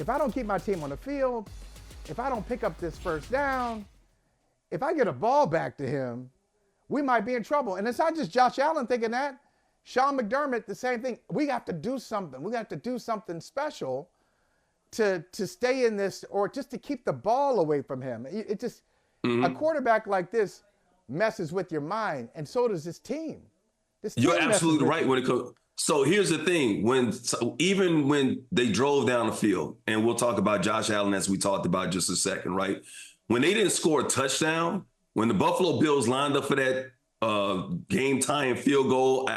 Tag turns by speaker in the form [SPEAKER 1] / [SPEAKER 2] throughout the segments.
[SPEAKER 1] if I don't keep my team on the field, if I don't pick up this first down, if I get a ball back to him, we might be in trouble. And it's not just Josh Allen thinking that. Sean McDermott, the same thing. We have to do something. We have to do something special to stay in this, or just to keep the ball away from him. It just, a quarterback like this messes with your mind, and so does this team.
[SPEAKER 2] You're absolutely right when it comes. So here's the thing: even when they drove down the field, and we'll talk about Josh Allen as we talked about just a second, right? When they didn't score a touchdown, when the Buffalo Bills lined up for that game-tying field goal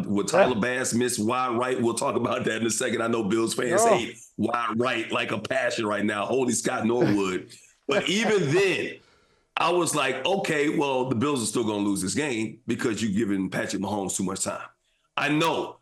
[SPEAKER 2] with Tyler Bass missed wide right. We'll talk about that in a second. I know Bills fans hate wide right like a passion right now. Holy Scott Norwood. But even then, I was like, okay, well, the Bills are still going to lose this game because you're giving Patrick Mahomes too much time. I know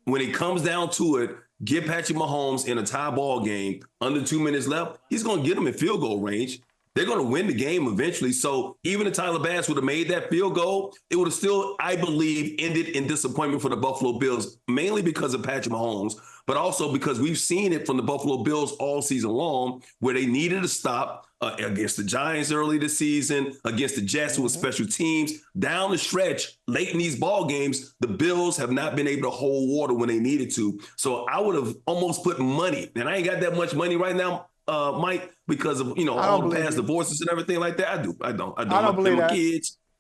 [SPEAKER 2] when it comes down to it, get Patrick Mahomes in a tie ball game under 2 minutes left, he's going to get them in field goal range. They're going to win the game eventually. So even if Tyler Bass would have made that field goal, it would have still, I believe, ended in disappointment for the Buffalo Bills, mainly because of Patrick Mahomes, but also because we've seen it from the Buffalo Bills all season long, where they needed to stop against the Giants early this season, against the Jets with special teams. Down the stretch, late in these ball games, the Bills have not been able to hold water when they needed to. So I would have almost put money, and I ain't got that much money right now, Mike, because of, all the past divorces and everything like that. I don't believe that.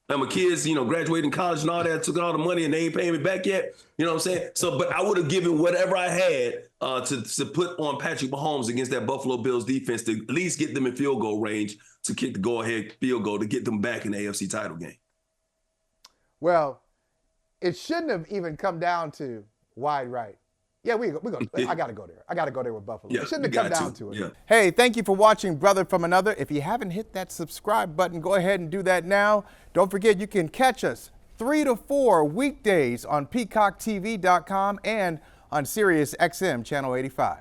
[SPEAKER 2] My kids, graduating college and all that, took all the money and they ain't paying me back yet. You know what I'm saying? So, but I would have given whatever I had to put on Patrick Mahomes against that Buffalo Bills defense to at least get them in field goal range to kick the go-ahead field goal to get them back in the AFC title game.
[SPEAKER 1] Well, it shouldn't have even come down to wide right. Yeah, we go. I got to go there. I got to go there with Buffalo.
[SPEAKER 2] Yeah,
[SPEAKER 1] it shouldn't have come down to it.
[SPEAKER 2] Yeah.
[SPEAKER 1] Hey, thank you for watching Brother from Another. If you haven't hit that subscribe button, go ahead and do that now. Don't forget, you can catch us 3 to 4 weekdays on PeacockTV.com and on Sirius XM Channel 85.